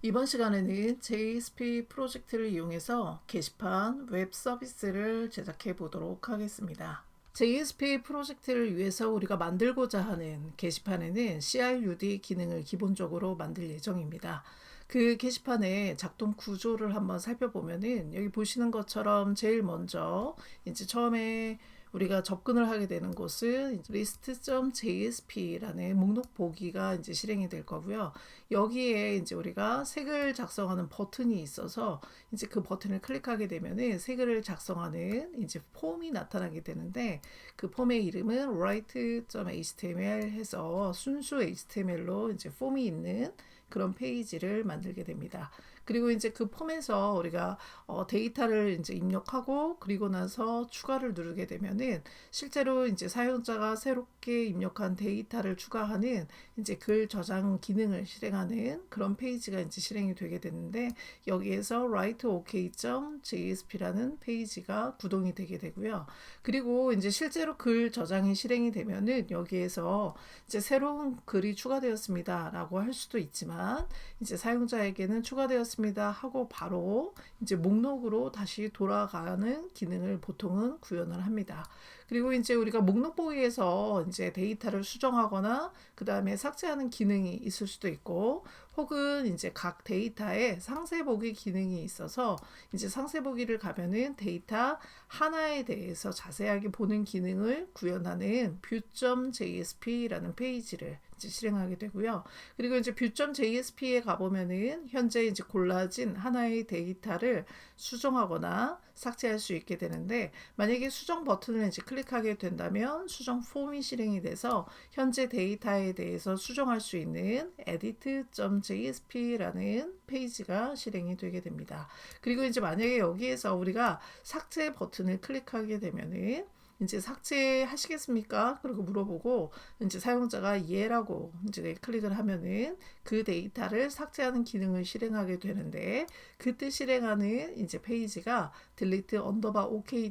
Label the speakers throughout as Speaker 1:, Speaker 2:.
Speaker 1: 이번 시간에는 JSP 프로젝트를 이용해서 게시판 웹 서비스를 제작해 보도록 하겠습니다. JSP 프로젝트를 위해서 우리가 만들고자 하는 게시판에는 CRUD 기능을 기본적으로 만들 예정입니다. 그 게시판의 작동 구조를 한번 살펴보면은 여기 보시는 것처럼 제일 먼저 이제 처음에 우리가 접근을 하게 되는 곳은 list.jsp라는 목록 보기가 이제 실행이 될 거고요. 여기에 이제 우리가 색을 작성하는 버튼이 있어서 이제 그 버튼을 클릭하게 되면은 색을 작성하는 이제 폼이 나타나게 되는데 그 폼의 이름은 write.html 해서 순수 HTML로 이제 폼이 있는 그런 페이지를 만들게 됩니다. 그리고 이제 그 폼에서 우리가 데이터를 이제 입력하고 그리고 나서 추가를 누르게 되면은 실제로 이제 사용자가 새롭게 입력한 데이터를 추가하는 이제 글 저장 기능을 실행하는 그런 페이지가 이제 실행이 되게 되는데 여기에서 writeok.jsp라는 페이지가 구동이 되게 되고요. 그리고 이제 실제로 글 저장이 실행이 되면은 여기에서 이제 새로운 글이 추가되었습니다라고 할 수도 있지만 이제 사용자에게는 추가되었습니다 하고 바로 이제 목록으로 다시 돌아가는 기능을 보통은 구현을 합니다. 그리고 이제 우리가 목록 보기에서 이제 데이터를 수정하거나 그 다음에 삭제하는 기능이 있을 수도 있고 혹은 이제 각 데이터에 상세 보기 기능이 있어서 이제 상세 보기를 가면은 데이터 하나에 대해서 자세하게 보는 기능을 구현하는 view.jsp라는 페이지를 이제 실행하게 되고요. 그리고 이제 view.jsp에 가보면은 현재 이제 골라진 하나의 데이터를 수정하거나 삭제할 수 있게 되는데 만약에 수정 버튼을 이제 클릭하게 된다면 수정 폼이 실행이 돼서 현재 데이터에 대해서 수정할 수 있는 edit.jsp라는 페이지가 실행이 되게 됩니다. 그리고 이제 만약에 여기에서 우리가 삭제 버튼을 클릭하게 되면은 이제 삭제하시겠습니까? 그리고 물어보고 이제 사용자가 예라고 이제 클릭을 하면은 그 데이터를 삭제하는 기능을 실행하게 되는데 그때 실행하는 이제 페이지가 delete_ok.jsp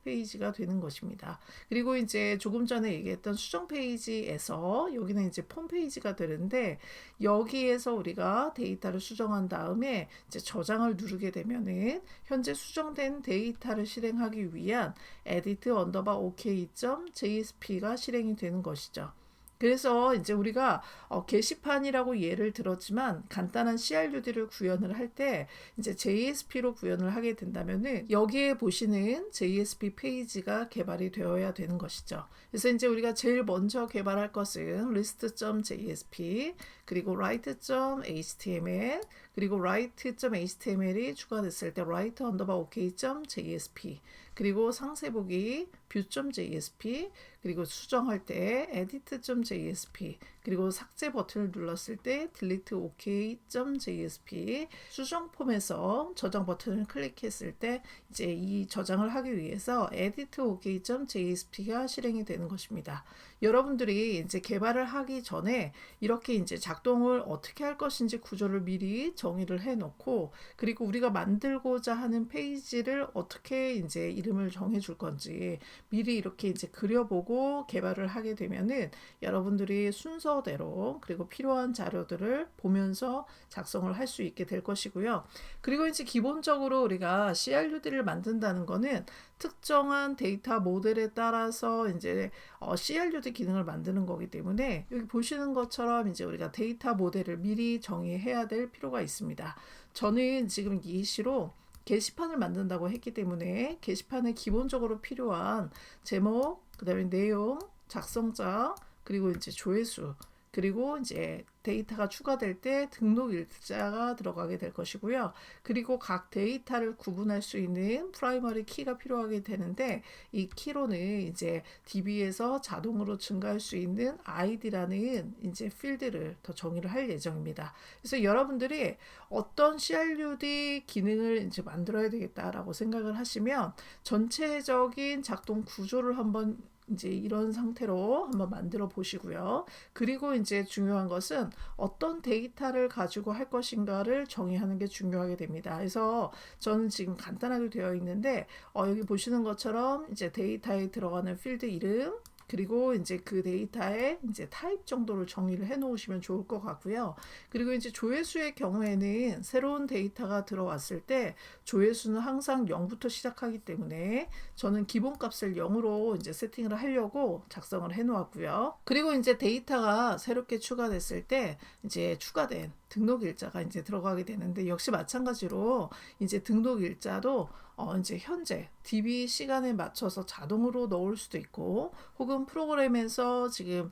Speaker 1: 페이지가 되는 것입니다. 그리고 이제 조금 전에 얘기했던 수정 페이지에서 여기는 이제 폼 페이지가 되는데 여기에서 우리가 데이터를 수정한 다음에 이제 저장을 누르게 되면은 현재 수정된 데이터를 실행하기 위한 edit_ok.jsp가 실행이 되는 것이죠. 그래서 이제 우리가 게시판이라고 예를 들었지만 간단한 CRUD를 구현을 할 때 이제 JSP로 구현을 하게 된다면은 여기에 보시는 JSP 페이지가 개발이 되어야 되는 것이죠. 그래서 이제 우리가 제일 먼저 개발할 것은 list.jsp 그리고 write.html 그리고 write.html이 추가됐을 때 write_ok.jsp 그리고 상세 보기 view.jsp 그리고 수정할 때 edit.jsp 그리고 삭제 버튼을 눌렀을 때 delete_ok.jsp 수정 폼에서 저장 버튼을 클릭했을 때 이제 이 저장을 하기 위해서 edit_ok.jsp가 실행이 되는 것입니다. 여러분들이 이제 개발을 하기 전에 이렇게 이제 작동을 어떻게 할 것인지 구조를 미리 정의를 해 놓고 그리고 우리가 만들고자 하는 페이지를 어떻게 이제 이름을 정해 줄 건지 미리 이렇게 이제 그려보고 개발을 하게 되면은 여러분들이 순서대로 그리고 필요한 자료들을 보면서 작성을 할 수 있게 될 것이고요. 그리고 이제 기본적으로 우리가 CRUD를 만든다는 거는 특정한 데이터 모델에 따라서 이제 CRUD 기능을 만드는 거기 때문에 여기 보시는 것처럼 이제 우리가 데이터 모델을 미리 정의해야 될 필요가 있습니다. 저는 지금 예시로 게시판을 만든다고 했기 때문에 게시판에 기본적으로 필요한 제목, 그 다음에 내용, 작성자, 그리고 이제 조회수, 그리고 이제 데이터가 추가될 때 등록 일자가 들어가게 될 것이고요. 그리고 각 데이터를 구분할 수 있는 프라이머리 키가 필요하게 되는데 이 키로는 이제 DB에서 자동으로 증가할 수 있는 ID라는 이제 필드를 더 정의를 할 예정입니다. 그래서 여러분들이 어떤 CRUD 기능을 이제 만들어야 되겠다라고 생각을 하시면 전체적인 작동 구조를 한번 이제 이런 상태로 한번 만들어 보시고요. 그리고 이제 중요한 것은 어떤 데이터를 가지고 할 것인가를 정의하는 게 중요하게 됩니다. 그래서 저는 지금 간단하게 되어 있는데 여기 보시는 것처럼 이제 데이터에 들어가는 필드 이름 그리고 이제 그 데이터의 이제 타입 정도를 정의를 해 놓으시면 좋을 것 같고요. 그리고 이제 조회수의 경우에는 새로운 데이터가 들어왔을 때 조회수는 항상 0부터 시작하기 때문에 저는 기본값을 0으로 이제 세팅을 하려고 작성을 해 놓았고요. 그리고 이제 데이터가 새롭게 추가됐을 때 이제 추가된 등록 일자가 이제 들어가게 되는데, 역시 마찬가지로 이제 등록 일자도 이제 현재 DB 시간에 맞춰서 자동으로 넣을 수도 있고, 혹은 프로그램에서 지금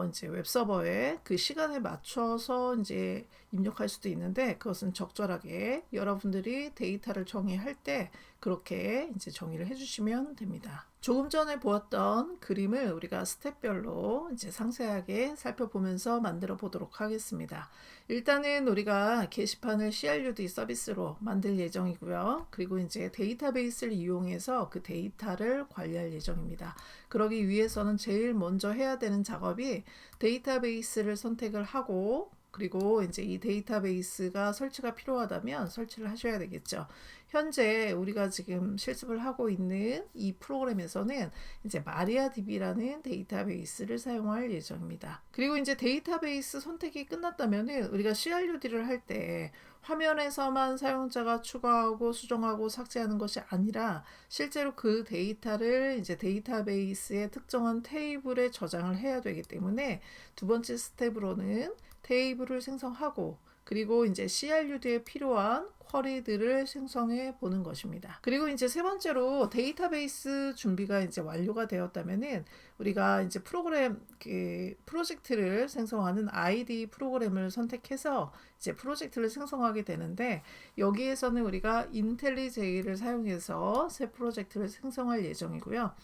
Speaker 1: 이제 웹서버에 그 시간에 맞춰서 이제 입력할 수도 있는데, 그것은 적절하게 여러분들이 데이터를 정의할 때 그렇게 이제 정의를 해주시면 됩니다. 조금 전에 보았던 그림을 우리가 스텝별로 이제 상세하게 살펴보면서 만들어 보도록 하겠습니다. 일단은 우리가 게시판을 CRUD 서비스로 만들 예정이고요. 그리고 이제 데이터베이스를 이용해서 그 데이터를 관리할 예정입니다. 그러기 위해서는 제일 먼저 해야 되는 작업이 데이터베이스를 선택을 하고, 그리고 이제 이 데이터베이스가 설치가 필요하다면 설치를 하셔야 되겠죠. 현재 우리가 지금 실습을 하고 있는 이 프로그램에서는 이제 마리아DB라는 데이터베이스를 사용할 예정입니다. 그리고 이제 데이터베이스 선택이 끝났다면은 우리가 CRUD를 할 때 화면에서만 사용자가 추가하고 수정하고 삭제하는 것이 아니라 실제로 그 데이터를 이제 데이터베이스의 특정한 테이블에 저장을 해야 되기 때문에 두 번째 스텝으로는 테이블을 생성하고, 그리고 이제 CRUD에 필요한 쿼리들을 생성해 보는 것입니다. 그리고 이제 세 번째로 데이터베이스 준비가 이제 완료가 되었다면은 우리가 이제 프로젝트를 생성하는 ID 프로그램을 선택해서 이제 프로젝트를 생성하게 되는데, 여기에서는 우리가 인텔리제이를 사용해서 새 프로젝트를 생성할 예정이고요.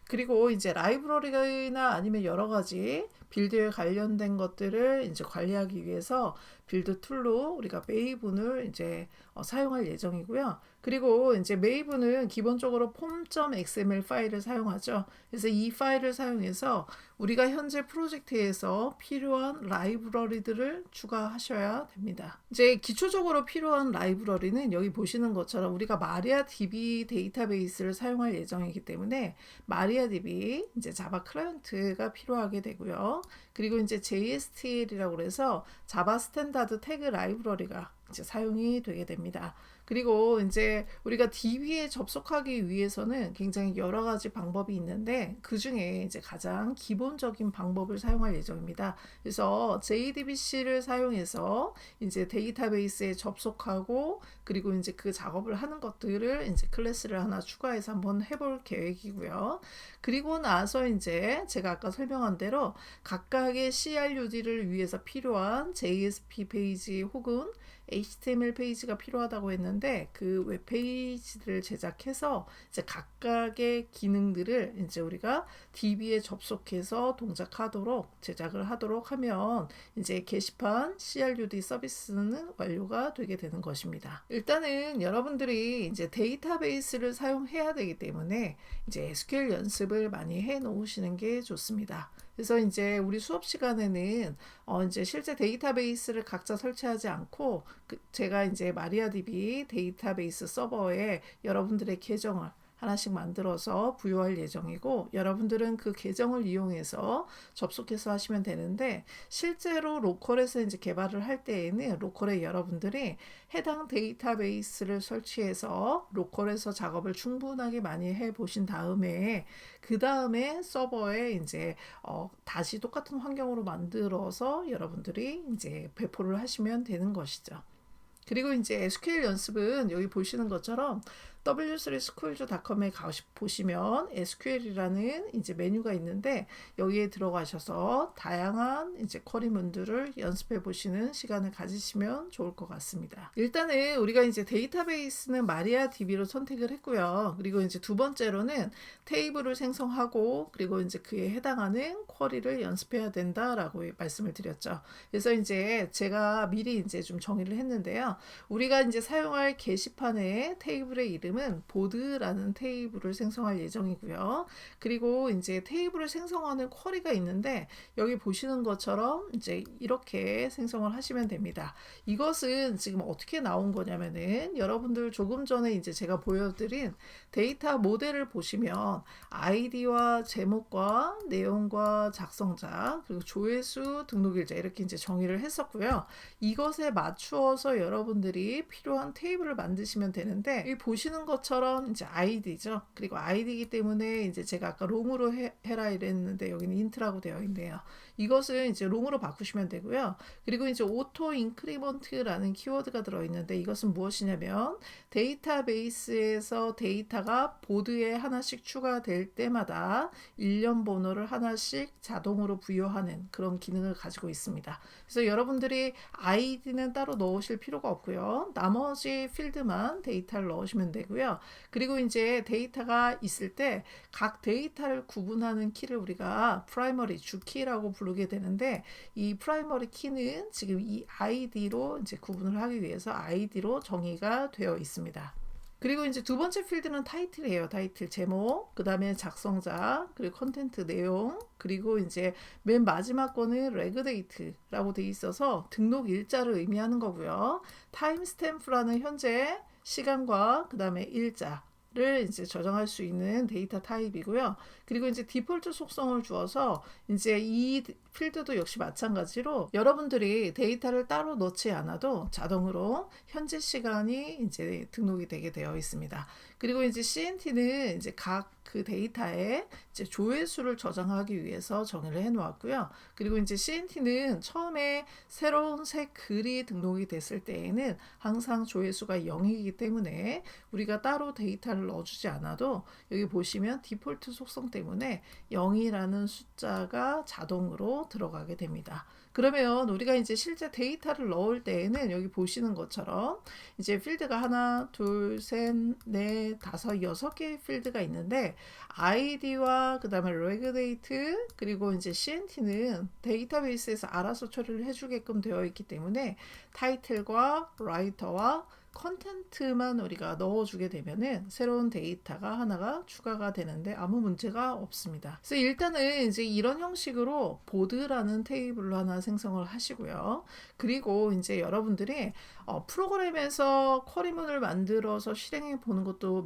Speaker 1: 그리고 이제 라이브러리나 아니면 여러 가지 빌드에 관련된 것들을 이제 관리하기 위해서 빌드 툴로 우리가 메이븐을 이제 사용할 예정이고요. 그리고 이제 메이븐은 기본적으로 form.xml 파일을 사용하죠. 그래서 이 파일을 사용해서 우리가 현재 프로젝트에서 필요한 라이브러리들을 추가하셔야 됩니다. 이제 기초적으로 필요한 라이브러리는 여기 보시는 것처럼 우리가 마리아DB 데이터베이스를 사용할 예정이기 때문에 마리아DB 이제 자바 클라이언트가 필요하게 되고요. 그리고 이제 JSTL이라고 해서 자바 스탠다드 태그 라이브러리가 이제 사용이 되게 됩니다. 그리고 이제 우리가 DB에 접속하기 위해서는 굉장히 여러 가지 방법이 있는데, 그 중에 이제 가장 기본적인 방법을 사용할 예정입니다. 그래서 JDBC를 사용해서 이제 데이터베이스에 접속하고, 그리고 이제 그 작업을 하는 것들을 이제 클래스를 하나 추가해서 한번 해볼 계획이고요. 그리고 나서 이제 제가 아까 설명한 대로 각각의 CRUD를 위해서 필요한 JSP 페이지 혹은 HTML 페이지가 필요하다고 했는데, 그 웹페이지를 제작해서 이제 각각의 기능들을 이제 우리가 DB에 접속해서 동작하도록 제작을 하도록 하면 이제 게시판 CRUD 서비스는 완료가 되게 되는 것입니다. 일단은 여러분들이 이제 데이터베이스를 사용해야 되기 때문에 이제 SQL 연습을 많이 해 놓으시는 게 좋습니다. 그래서 이제 우리 수업 시간에는 이제 실제 데이터베이스를 각자 설치하지 않고 제가 이제 마리아DB 데이터베이스 서버에 여러분들의 계정을 하나씩 만들어서 부여할 예정이고, 여러분들은 그 계정을 이용해서 접속해서 하시면 되는데, 실제로 로컬에서 이제 개발을 할 때에는 로컬에 여러분들이 해당 데이터베이스를 설치해서 로컬에서 작업을 충분하게 많이 해 보신 다음에 그 다음에 서버에 이제 다시 똑같은 환경으로 만들어서 여러분들이 이제 배포를 하시면 되는 것이죠. 그리고 이제 SQL 연습은 여기 보시는 것처럼 w3schools.com에 보시면 SQL이라는 이제 메뉴가 있는데, 여기에 들어가셔서 다양한 이제 쿼리문들을 연습해 보시는 시간을 가지시면 좋을 것 같습니다. 일단은 우리가 이제 데이터베이스는 마리아DB로 선택을 했고요. 그리고 이제 두 번째로는 테이블을 생성하고, 그리고 이제 그에 해당하는 쿼리를 연습해야 된다라고 말씀을 드렸죠. 그래서 이제 제가 미리 이제 좀 정의를 했는데요. 우리가 이제 사용할 게시판의 테이블의 이름 이름은 보드라는 테이블을 생성할 예정이고요. 그리고 이제 테이블을 생성하는 쿼리가 있는데 여기 보시는 것처럼 이제 이렇게 생성을 하시면 됩니다. 이것은 지금 어떻게 나온 거냐면은 여러분들 조금 전에 이제 제가 보여드린 데이터 모델을 보시면 아이디와 제목과 내용과 작성자 그리고 조회수 등록일자 이렇게 이제 정의를 했었고요. 이것에 맞추어서 여러분들이 필요한 테이블을 만드시면 되는데 여기 보시는 것처럼 이제 아이디죠. 그리고 아이디이기 때문에 이제 제가 아까 롱으로 해라 이랬는데 여기는 인트라고 되어 있네요. 이것을 이제 롱으로 바꾸시면 되고요. 그리고 이제 오토 인크리먼트라는 키워드가 들어있는데 이것은 무엇이냐면 데이터베이스에서 데이터가 보드에 하나씩 추가될 때마다 일련 번호를 하나씩 자동으로 부여하는 그런 기능을 가지고 있습니다. 그래서 여러분들이 아이디는 따로 넣으실 필요가 없고요. 나머지 필드만 데이터를 넣으시면 되고요. 그리고 이제 데이터가 있을 때 각 데이터를 구분하는 키를 우리가 프라이머리 주키라고 부르게 되는데 이 프라이머리 키는 지금 이 아이디로 이제 구분을 하기 위해서 아이디로 정의가 되어 있습니다. 그리고 이제 두 번째 필드는 타이틀이에요. 타이틀 제목, 그 다음에 작성자, 그리고 컨텐트 내용, 그리고 이제 맨 마지막 거는 레그데이트라고 돼 있어서 등록 일자를 의미하는 거고요. 타임스탬프라는 현재 시간과 그 다음에 일자를 이제 저장할 수 있는 데이터 타입이고요. 그리고 이제 디폴트 속성을 주어서 이제 이 필드도 역시 마찬가지로 여러분들이 데이터를 따로 넣지 않아도 자동으로 현재 시간이 이제 등록이 되게 되어 있습니다. 그리고 이제 CNT는 이제 각 그 데이터에 이제 조회수를 저장하기 위해서 정의를 해 놓았고요. 그리고 이제 CNT는 처음에 새로운 새 글이 등록이 됐을 때에는 항상 조회수가 0이기 때문에 우리가 따로 데이터를 넣어주지 않아도 여기 보시면 디폴트 속성 때문에 0이라는 숫자가 자동으로 들어가게 됩니다. 그러면 우리가 이제 실제 데이터를 넣을 때에는 여기 보시는 것처럼 이제 필드가 하나, 둘, 셋, 넷, 다섯, 6개의 필드가 있는데 아이디와 그 다음에 레그데이트 그리고 이제 CNT는 데이터베이스에서 알아서 처리를 해주게끔 되어 있기 때문에 타이틀과 라이터와 컨텐트만 우리가 넣어주게 되면은 새로운 데이터가 하나가 추가가 되는데 아무 문제가 없습니다. 그래서 일단은 이제 이런 형식으로 보드라는 테이블로 하나 생성을 하시고요. 그리고 이제 여러분들이 프로그램에서 쿼리문을 만들어서 실행해 보는 것도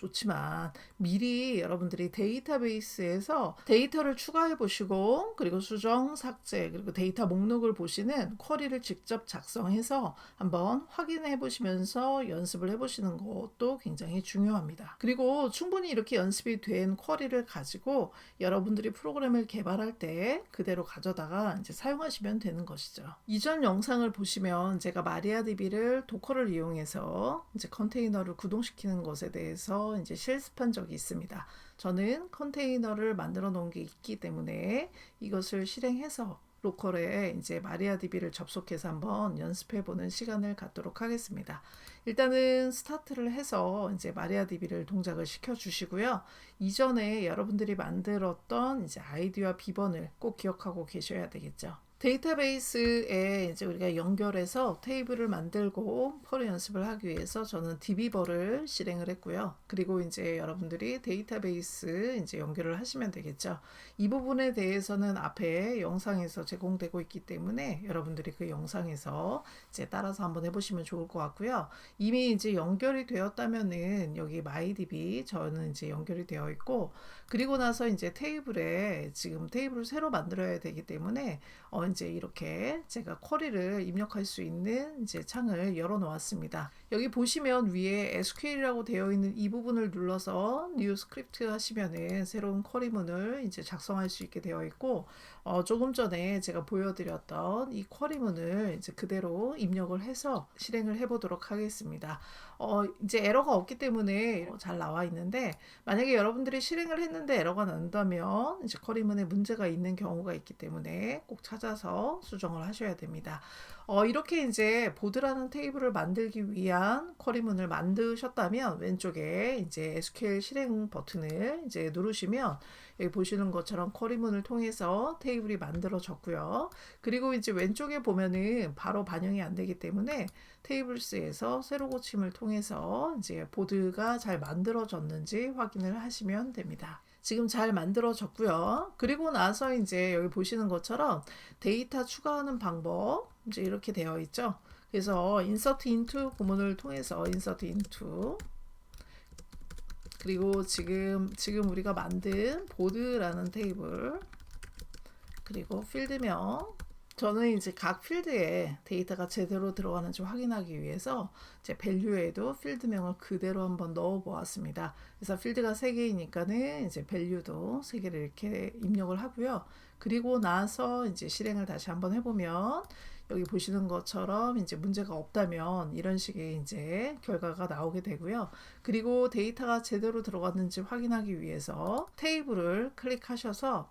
Speaker 1: 좋지만 미리 여러분들이 데이터베이스에서 데이터를 추가해 보시고 그리고 수정, 삭제 그리고 데이터 목록을 보시는 쿼리를 직접 작성해서 한번 확인해 보시면서 연습을 해 보시는 것도 굉장히 중요합니다. 그리고 충분히 이렇게 연습이 된 쿼리를 가지고 여러분들이 프로그램을 개발할 때 그대로 가져다가 이제 사용하시면 되는 것이죠. 이전 영상을 보시면 제가 마리아DB를 도커를 이용해서 이제 컨테이너를 구동시키는 것에 대해서 이제 실습한 적이 있습니다. 저는 컨테이너를 만들어 놓은 게 있기 때문에 이것을 실행해서 로컬에 이제 마리아DB를 접속해서 한번 연습해 보는 시간을 갖도록 하겠습니다. 일단은 스타트를 해서 이제 마리아DB를 동작을 시켜 주시고요. 이전에 여러분들이 만들었던 이제 아이디와 비번을 꼭 기억하고 계셔야 되겠죠. 데이터베이스에 이제 우리가 연결해서 테이블을 만들고 쿼리 연습을 하기 위해서 저는 DB버를 실행을 했고요. 그리고 이제 여러분들이 데이터베이스 이제 연결을 하시면 되겠죠. 이 부분에 대해서는 앞에 영상에서 제공되고 있기 때문에 여러분들이 그 영상에서 이제 따라서 한번 해보시면 좋을 것 같고요. 이미 이제 연결이 되었다면은 여기 MyDB 저는 이제 연결이 되어 있고 그리고 나서 이제 테이블에 지금 테이블을 새로 만들어야 되기 때문에 이제 이렇게 제가 쿼리를 입력할 수 있는 이제 창을 열어 놓았습니다. 여기 보시면 위에 SQL이라고 되어 있는 이 부분을 눌러서 New Script 하시면은 새로운 쿼리문을 이제 작성할 수 있게 되어 있고 조금 전에 제가 보여드렸던 이 쿼리문을 이제 그대로 입력을 해서 실행을 해보도록 하겠습니다. 이제 에러가 없기 때문에 잘 나와 있는데 만약에 여러분들이 실행을 했는데 에러가 난다면 이제 쿼리문에 문제가 있는 경우가 있기 때문에 꼭 찾아서 수정을 하셔야 됩니다. 이렇게 이제 보드라는 테이블을 만들기 위한 일단 쿼리문을 만드셨다면 왼쪽에 이제 SQL 실행 버튼을 이제 누르시면 여기 보시는 것처럼 쿼리문을 통해서 테이블이 만들어졌고요. 그리고 이제 왼쪽에 보면은 바로 반영이 안 되기 때문에 테이블스에서 세로 고침을 통해서 이제 보드가 잘 만들어졌는지 확인을 하시면 됩니다. 지금 잘 만들어졌고요. 그리고 나서 이제 여기 보시는 것처럼 데이터 추가하는 방법 이제 이렇게 되어 있죠. 그래서 insert into 구문을 통해서 insert into 그리고 지금 우리가 만든 보드라는 테이블 그리고 필드명 저는 이제 각 필드에 데이터가 제대로 들어가는지 확인하기 위해서 제 밸류에도 필드명을 그대로 한번 넣어 보았습니다. 그래서 필드가 3개이니까는 이제 밸류도 3개를 이렇게 입력을 하고요. 그리고 나서 이제 실행을 다시 한번 해보면 여기 보시는 것처럼 이제 문제가 없다면 이런 식의 이제 결과가 나오게 되고요. 그리고 데이터가 제대로 들어갔는지 확인하기 위해서 테이블을 클릭하셔서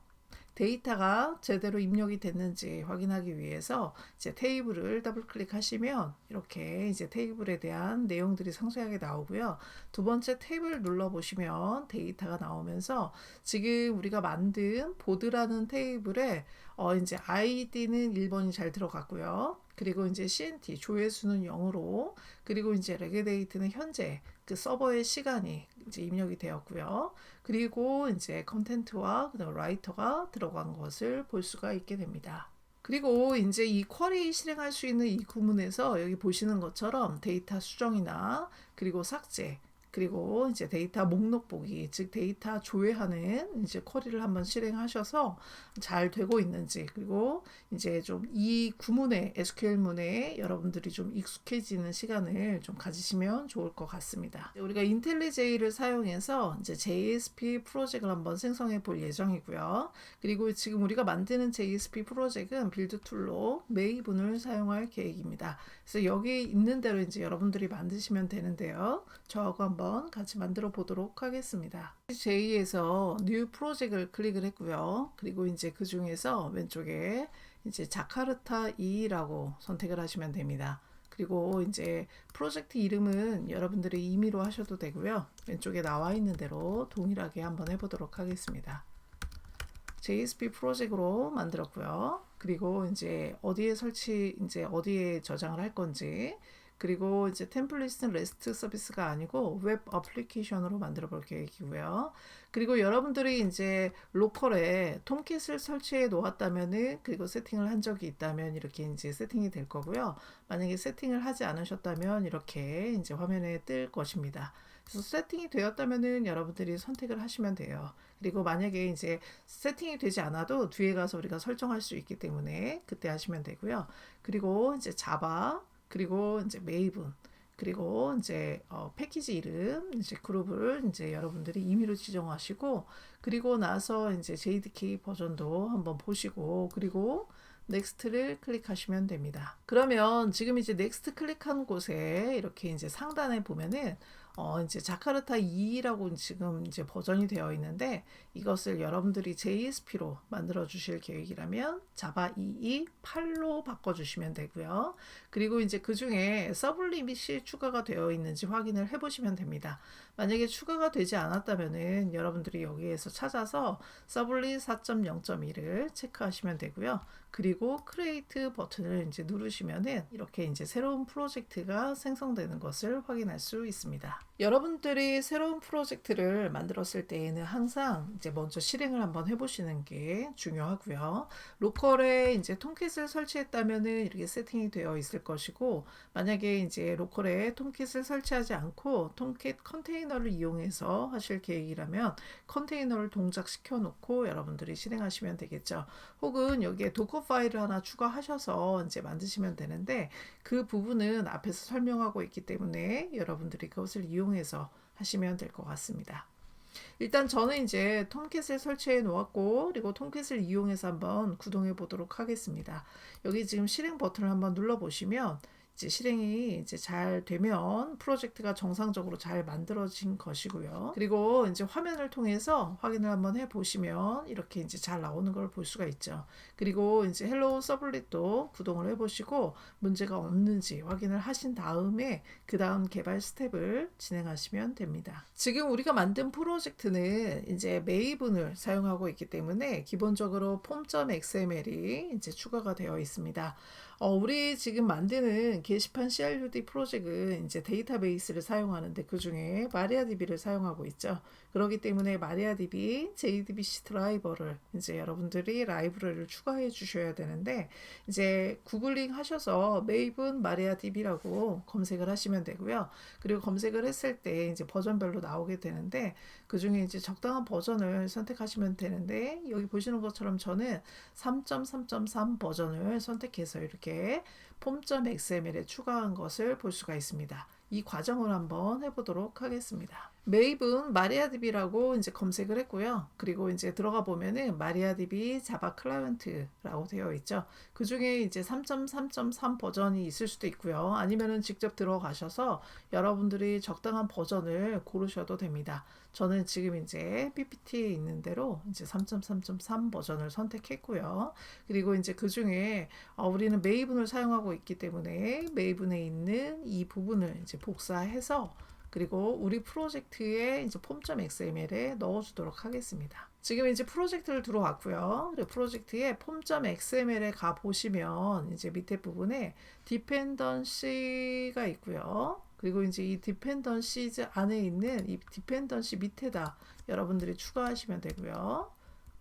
Speaker 1: 데이터가 제대로 입력이 됐는지 확인하기 위해서 이제 테이블을 더블 클릭하시면 이렇게 이제 테이블에 대한 내용들이 상세하게 나오고요. 두 번째 탭을 눌러 보시면 데이터가 나오면서 지금 우리가 만든 보드라는 테이블에 이제 아이디는 1번이 잘 들어갔고요. 그리고 이제 CNT 조회수는 0으로 그리고 이제 레그데이트는 현재 그 서버의 시간이 이제 입력이 되었고요. 그리고 이제 컨텐트와 그다음 라이터가 들어간 것을 볼 수가 있게 됩니다. 그리고 이제 이 쿼리 실행할 수 있는 이 구문에서 여기 보시는 것처럼 데이터 수정이나 그리고 삭제 그리고 이제 데이터 목록 보기, 즉 데이터 조회하는 이제 쿼리를 한번 실행하셔서 잘 되고 있는지 그리고 이제 좀 이 구문에 SQL문에 여러분들이 좀 익숙해지는 시간을 좀 가지시면 좋을 것 같습니다. 우리가 인텔리제이를 사용해서 이제 JSP 프로젝트를 한번 생성해 볼 예정이고요. 그리고 지금 우리가 만드는 JSP 프로젝트는 빌드 툴로 메이븐을 사용할 계획입니다. 그래서 여기 있는 대로 이제 여러분들이 만드시면 되는데요. 저하고 한번 같이 만들어 보도록 하겠습니다. J에서 New 프로젝트를 클릭을 했고요. 그리고 이제 그 중에서 왼쪽에 이제 자카르타 2라고 선택을 하시면 됩니다. 그리고 이제 프로젝트 이름은 여러분들이 임의로 하셔도 되고요. 왼쪽에 나와 있는 대로 동일하게 한번 해보도록 하겠습니다. JSP 프로젝트로 만들었고요. 그리고 이제 어디에 저장을 할 건지 그리고 이제 템플릿은 REST 서비스가 아니고 웹 어플리케이션으로 만들어 볼 계획이고요. 그리고 여러분들이 이제 로컬에 톰캣을 설치해 놓았다면은 그리고 세팅을 한 적이 있다면 이렇게 이제 세팅이 될 거고요. 만약에 세팅을 하지 않으셨다면 이렇게 이제 화면에 뜰 것입니다. 그래서 세팅이 되었다면은 여러분들이 선택을 하시면 돼요. 그리고 만약에 이제 세팅이 되지 않아도 뒤에 가서 우리가 설정할 수 있기 때문에 그때 하시면 되고요. 그리고 이제 자바 그리고 이제 메이븐 그리고 이제 패키지 이름 이제 그룹을 이제 여러분들이 임의로 지정하시고 그리고 나서 이제 JDK 버전도 한번 보시고 그리고 넥스트를 클릭하시면 됩니다. 그러면 지금 이제 넥스트 클릭한 곳에 이렇게 이제 상단에 보면은 이제 자카르타 2라고 지금 이제 버전이 되어 있는데 이것을 여러분들이 JSP로 만들어 주실 계획이라면 자바 2.8로 바꿔 주시면 되고요. 그리고 이제 그 중에 서블리밋이 추가가 되어 있는지 확인을 해 보시면 됩니다. 만약에 추가가 되지 않았다면은 여러분들이 여기에서 찾아서 서블릿 4.0.1을 체크하시면 되고요. 그리고 크리에이트 버튼을 이제 누르시면은 이렇게 이제 새로운 프로젝트가 생성되는 것을 확인할 수 있습니다. 여러분들이 새로운 프로젝트를 만들었을 때에는 항상 이제 먼저 실행을 한번 해보시는 게 중요하고요. 로컬에 이제 톰캣을 설치했다면은 이렇게 세팅이 되어 있을 것이고, 만약에 이제 로컬에 톰캣을 설치하지 않고 톰캣 컨테이너를 이용해서 하실 계획이라면 컨테이너를 동작시켜 놓고 여러분들이 실행하시면 되겠죠. 혹은 여기에 도커 파일을 하나 추가하셔서 이제 만드시면 되는데 그 부분은 앞에서 설명하고 있기 때문에 여러분들이 그것을 이용해서 하시면 될 것 같습니다. 일단 저는 이제 톰캣을 설치해 놓았고 그리고 톰캣을 이용해서 한번 구동해 보도록 하겠습니다. 여기 지금 실행 버튼을 한번 눌러 보시면 이제 실행이 이제 잘 되면 프로젝트가 정상적으로 잘 만들어진 것이고요. 그리고 이제 화면을 통해서 확인을 한번 해 보시면 이렇게 이제 잘 나오는 걸 볼 수가 있죠. 그리고 이제 헬로우 서블릿도 구동을 해 보시고 문제가 없는지 확인을 하신 다음에 그 다음 개발 스텝을 진행하시면 됩니다. 지금 우리가 만든 프로젝트는 이제 메이븐을 사용하고 있기 때문에 기본적으로 폼.xml이 이제 추가가 되어 있습니다. 우리 지금 만드는 게시판 CRUD 프로젝트는 이제 데이터베이스를 사용하는데 그 중에 마리아DB를 사용하고 있죠. 그렇기 때문에 마리아DB, JDBC 드라이버를 이제 여러분들이 라이브러리를 추가해 주셔야 되는데 이제 구글링 하셔서 메이븐 마리아DB라고 검색을 하시면 되고요. 그리고 검색을 했을 때 이제 버전별로 나오게 되는데 그 중에 이제 적당한 버전을 선택하시면 되는데 여기 보시는 것처럼 저는 3.3.3 버전을 선택해서 이렇게 폼.xml에 추가한 것을 볼 수가 있습니다. 이 과정을 한번 해보도록 하겠습니다. 메이븐 마리아DB라고 이제 검색을 했고요. 그리고 이제 들어가 보면은 마리아DB 자바 클라이언트라고 되어 있죠. 그 중에 이제 3.3.3 버전이 있을 수도 있고요. 아니면은 직접 들어가셔서 여러분들이 적당한 버전을 고르셔도 됩니다. 저는 지금 이제 PPT에 있는 대로 이제 3.3.3 버전을 선택했고요. 그리고 이제 그 중에 우리는 메이븐을 사용하고 있기 때문에 메이븐에 있는 이 부분을 이제 복사해서 그리고 우리 프로젝트에 이제 폼.xml에 넣어주도록 하겠습니다. 지금 이제 프로젝트를 들어왔고요. 그리고 프로젝트에 폼.xml에 가 보시면 이제 밑에 부분에 디펜던시가 있고요. 그리고 이제 이 디펜던시즈 안에 있는 이 디펜던시 밑에다 여러분들이 추가하시면 되고요.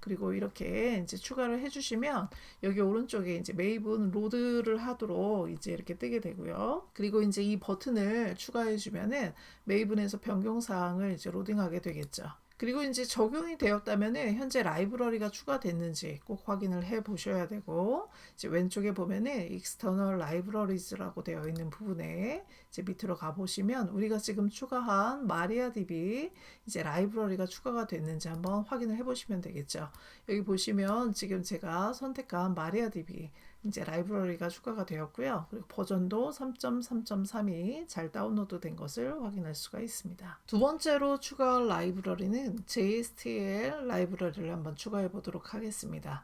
Speaker 1: 그리고 이렇게 이제 추가를 해주시면 여기 오른쪽에 이제 메이븐 로드를 하도록 이제 이렇게 뜨게 되고요. 그리고 이제 이 버튼을 추가해주면은 메이븐에서 변경사항을 이제 로딩하게 되겠죠. 그리고 이제 적용이 되었다면은 현재 라이브러리가 추가됐는지 꼭 확인을 해 보셔야 되고 이제 왼쪽에 보면은 external libraries라고 되어 있는 부분에 이제 밑으로 가 보시면 우리가 지금 추가한 마리아DB 이제 라이브러리가 추가가 됐는지 한번 확인을 해 보시면 되겠죠. 여기 보시면 지금 제가 선택한 마리아DB 이제 라이브러리가 추가가 되었고요. 그리고 버전도 3.3.3이 잘 다운로드 된 것을 확인할 수가 있습니다. 두 번째로 추가할 라이브러리는 JSTL 라이브러리를 한번 추가해 보도록 하겠습니다.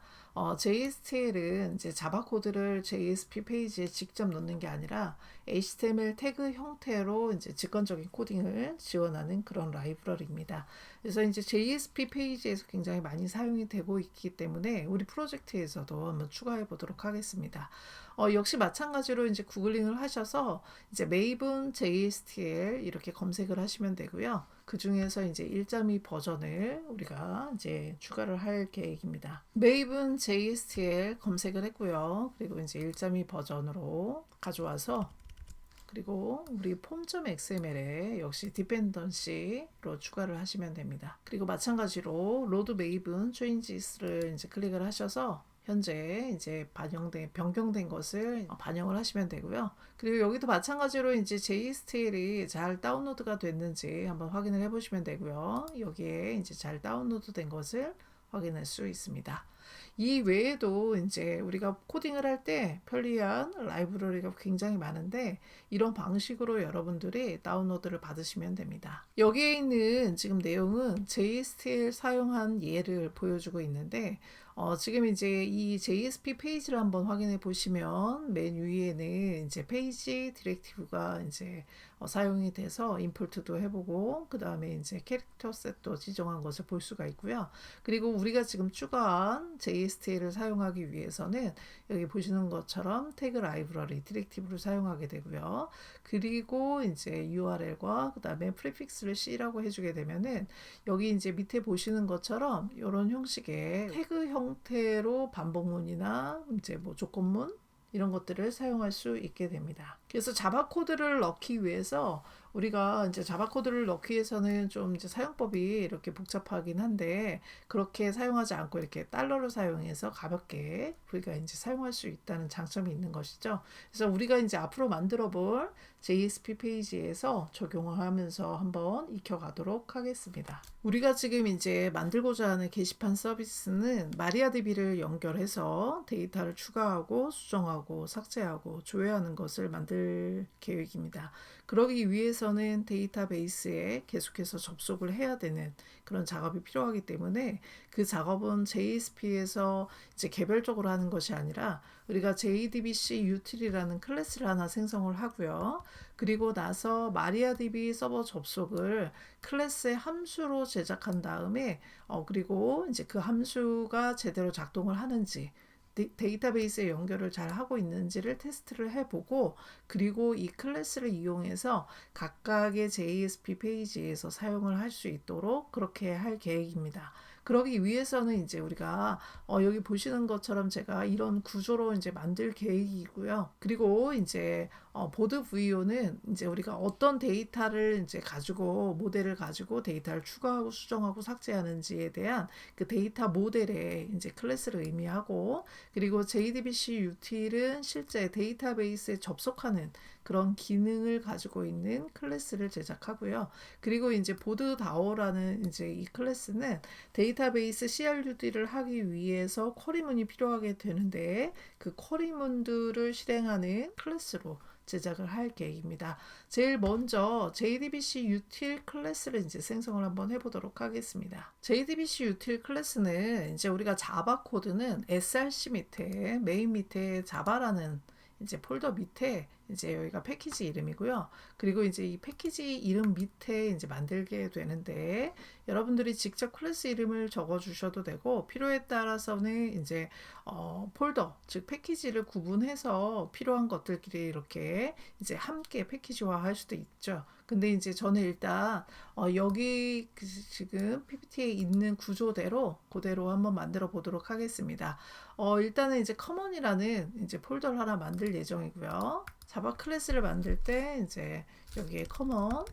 Speaker 1: JSTL은 이제 자바 코드를 JSP 페이지에 직접 넣는 게 아니라 HTML 태그 형태로 이제 직관적인 코딩을 지원하는 그런 라이브러리입니다. 그래서 이제 JSP 페이지에서 굉장히 많이 사용이 되고 있기 때문에 우리 프로젝트에서도 한번 추가해 보도록 하겠습니다. 역시 마찬가지로 이제 구글링을 하셔서 이제 메이븐 JSTL 이렇게 검색을 하시면 되고요. 그 중에서 이제 1.2 버전을 우리가 이제 추가를 할 계획입니다. 메이븐 JSTL 검색을 했고요. 그리고 이제 1.2 버전으로 가져와서 그리고 우리 폼.xml에 역시 디펜던시로 추가를 하시면 됩니다. 그리고 마찬가지로 로드 메이븐 체인지스를 이제 클릭을 하셔서 현재 이제 변경된 것을 반영을 하시면 되고요. 그리고 여기도 마찬가지로 이제 JSTL이 잘 다운로드가 됐는지 한번 확인을 해 보시면 되고요. 여기에 이제 잘 다운로드 된 것을 확인할 수 있습니다. 이 외에도 이제 우리가 코딩을 할 때 편리한 라이브러리가 굉장히 많은데 이런 방식으로 여러분들이 다운로드를 받으시면 됩니다. 여기에 있는 지금 내용은 JSTL 사용한 예를 보여주고 있는데 지금 이제 이 JSP 페이지를 한번 확인해 보시면 맨 위에는 이제 페이지 디렉티브가 이제 사용이 돼서 임포트도 해보고 그 다음에 이제 캐릭터 셋도 지정한 것을 볼 수가 있고요. 그리고 우리가 지금 추가한 JSTL을 사용하기 위해서는 여기 보시는 것처럼 태그 라이브러리 디렉티브를 사용하게 되고요. 그리고 이제 URL과 그 다음에 프리픽스를 C라고 해주게 되면은 여기 이제 밑에 보시는 것처럼 이런 형식의 태그 형태로 반복문이나 이제 뭐 조건문 이런 것들을 사용할 수 있게 됩니다. 그래서 자바 코드를 넣기 위해서 우리가 이제 자바 코드를 넣기 위해서는 좀 이제 사용법이 이렇게 복잡하긴 한데 그렇게 사용하지 않고 이렇게 달러를 사용해서 가볍게 우리가 이제 사용할 수 있다는 장점이 있는 것이죠. 그래서 우리가 이제 앞으로 만들어 볼 JSP 페이지에서 적용을 하면서 한번 익혀가도록 하겠습니다. 우리가 지금 이제 만들고자 하는 게시판 서비스는 마리아DB를 연결해서 데이터를 추가하고 수정하고 삭제하고 조회하는 것을 만들 계획입니다. 그러기 위해서는 데이터베이스에 계속해서 접속을 해야 되는 그런 작업이 필요하기 때문에 그 작업은 JSP에서 이제 개별적으로 하는 것이 아니라 우리가 JDBC util이라는 클래스를 하나 생성을 하고요. 그리고 나서 마리아DB 서버 접속을 클래스의 함수로 제작한 다음에 그리고 이제 그 함수가 제대로 작동을 하는지 데이터베이스에 연결을 잘 하고 있는지를 테스트를 해보고 그리고 이 클래스를 이용해서 각각의 JSP 페이지에서 사용을 할 수 있도록 그렇게 할 계획입니다. 그러기 위해서는 이제 우리가 여기 보시는 것처럼 제가 이런 구조로 이제 만들 계획이고요. 그리고 이제 보드 VO는 이제 우리가 어떤 데이터를 이제 가지고 모델을 가지고 데이터를 추가하고 수정하고 삭제하는지에 대한 그 데이터 모델의 이제 클래스를 의미하고 그리고 JDBC util은 실제 데이터베이스에 접속하는 그런 기능을 가지고 있는 클래스를 제작하고요. 그리고 이제 보드 다오라는 이제 이 클래스는 데이터베이스 CRUD를 하기 위해서 쿼리문이 필요하게 되는데 그 쿼리문들을 실행하는 클래스로 제작을 할 계획입니다. 제일 먼저 JDBC util 클래스를 이제 생성을 한번 해보도록 하겠습니다. JDBC util 클래스는 이제 우리가 자바 코드는 src 밑에 메인 밑에 자바라는 이제 폴더 밑에 이제 여기가 패키지 이름이고요. 그리고 이제 이 패키지 이름 밑에 이제 만들게 되는데 여러분들이 직접 클래스 이름을 적어 주셔도 되고 필요에 따라서는 이제 폴더 즉 패키지를 구분해서 필요한 것들끼리 이렇게 이제 함께 패키지화 할 수도 있죠. 근데 이제 저는 일단 여기 지금 PPT에 있는 구조대로 그대로 한번 만들어 보도록 하겠습니다. 일단은 이제 커먼이라는 이제 폴더를 하나 만들 예정이고요. 자바 클래스를 만들 때 이제 여기에 커먼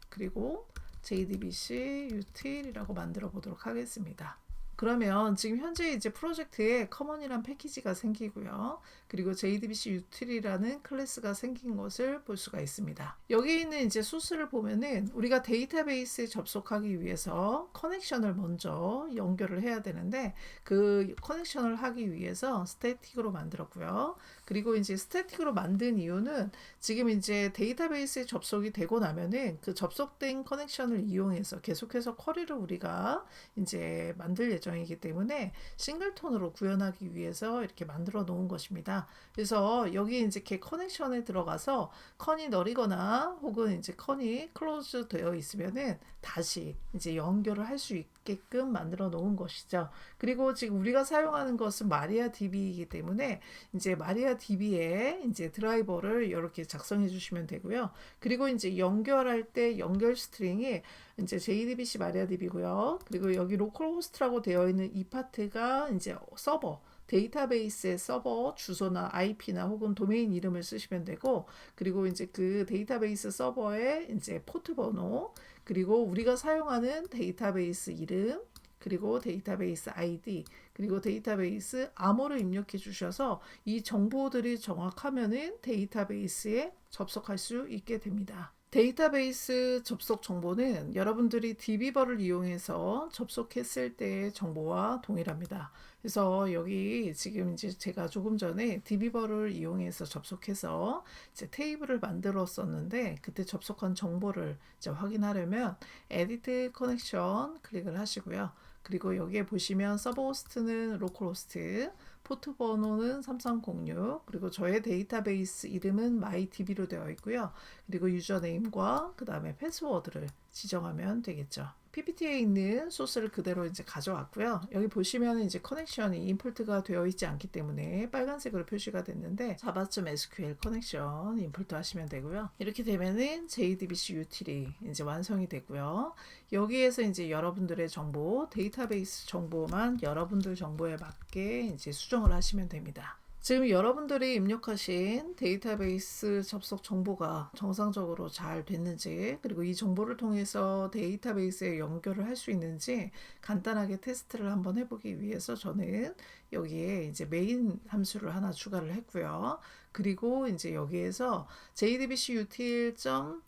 Speaker 1: 그리고 JDBC util이라고 만들어 보도록 하겠습니다. 그러면 지금 현재 이제 프로젝트에 커먼이란 패키지가 생기고요. 그리고 JDBC util이라는 클래스가 생긴 것을 볼 수가 있습니다. 여기 있는 이제 소스를 보면은 우리가 데이터베이스에 접속하기 위해서 커넥션을 먼저 연결을 해야 되는데 그 커넥션을 하기 위해서 스태틱으로 만들었고요. 그리고 이제 스태틱으로 만든 이유는 지금 이제 데이터베이스에 접속이 되고 나면은 그 접속된 커넥션을 이용해서 계속해서 쿼리를 우리가 이제 만들 예정이기 때문에 싱글톤으로 구현하기 위해서 이렇게 만들어 놓은 것입니다. 그래서 여기 이제 이렇게 커넥션에 들어가서 컨이 너리거나 혹은 이제 컨이 클로즈 되어 있으면은 다시 이제 연결을 할 수 있게끔 만들어 놓은 것이죠. 그리고 지금 우리가 사용하는 것은 마리아DB이기 때문에 이제 마리아DB에 이제 드라이버를 이렇게 작성해 주시면 되고요. 그리고 이제 연결할 때 연결 스트링이 이제 JDBC 마리아DB고요. 그리고 여기 로컬호스트라고 되어 있는 이 파트가 이제 서버 데이터베이스의 서버 주소나 IP나 혹은 도메인 이름을 쓰시면 되고 그리고 이제 그 데이터베이스 서버의 이제 포트 번호 그리고 우리가 사용하는 데이터베이스 이름 그리고 데이터베이스 ID 그리고 데이터베이스 암호를 입력해 주셔서 이 정보들이 정확하면은 데이터베이스에 접속할 수 있게 됩니다. 데이터베이스 접속 정보는 여러분들이 DB버를 이용해서 접속했을 때의 정보와 동일합니다. 그래서 여기 지금 이제 제가 조금 전에 DB버를 이용해서 접속해서 이제 테이블을 만들었었는데 그때 접속한 정보를 이제 확인하려면 Edit Connection 클릭을 하시고요. 그리고 여기에 보시면 서버 호스트는 로컬호스트 포트 번호는 3306 그리고 저의 데이터베이스 이름은 MyDB로 되어 있고요. 그리고 유저네임과 그 다음에 패스워드를 지정하면 되겠죠. PPT에 있는 소스를 그대로 이제 가져왔고요. 여기 보시면 이제 커넥션이 임포트가 되어 있지 않기 때문에 빨간색으로 표시가 됐는데 java.sql 커넥션 임포트 하시면 되고요. 이렇게 되면은 JDBC util이 이제 완성이 되고요. 여기에서 이제 여러분들의 정보, 데이터베이스 정보만 여러분들 정보에 맞게 이제 수정을 하시면 됩니다. 지금 여러분들이 입력하신 데이터베이스 접속 정보가 정상적으로 잘 됐는지, 그리고 이 정보를 통해서 데이터베이스에 연결을 할 수 있는지 간단하게 테스트를 한번 해보기 위해서 저는 여기에 이제 메인 함수를 하나 추가를 했고요. 그리고 이제 여기에서 JDBC util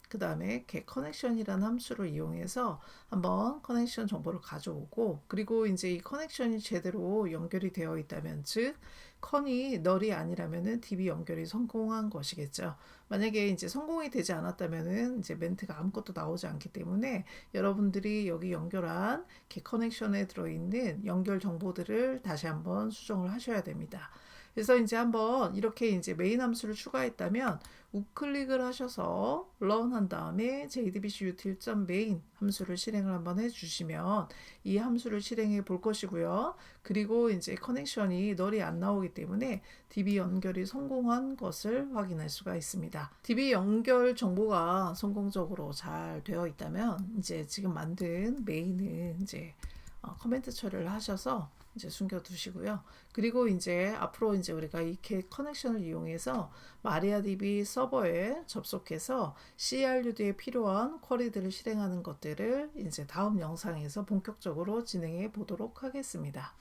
Speaker 1: 그 다음에 get connection이라는 함수를 이용해서 한번 커넥션 정보를 가져오고, 그리고 이제 이 커넥션이 제대로 연결이 되어 있다면, 즉 컨이 널이 아니라면은 DB 연결이 성공한 것이겠죠. 만약에 이제 성공이 되지 않았다면은 이제 멘트가 아무것도 나오지 않기 때문에 여러분들이 여기 연결한 겟 커넥션에 들어있는 연결 정보들을 다시 한번 수정을 하셔야 됩니다. 그래서 이제 한번 이렇게 이제 메인 함수를 추가했다면 우클릭을 하셔서 run 한 다음에 JDBC util.main 함수를 실행을 한번 해주시면 이 함수를 실행해 볼 것이고요. 그리고 이제 커넥션이 널이 안 나오기 때문에 DB 연결이 성공한 것을 확인할 수가 있습니다. DB 연결 정보가 성공적으로 잘 되어 있다면 이제 지금 만든 메인은 이제 커멘트 처리를 하셔서 이제 숨겨 두시고요. 그리고 이제 앞으로 이제 우리가 이 get 커넥션을 이용해서 마리아DB 서버에 접속해서 CRUD에 필요한 쿼리들을 실행하는 것들을 이제 다음 영상에서 본격적으로 진행해 보도록 하겠습니다.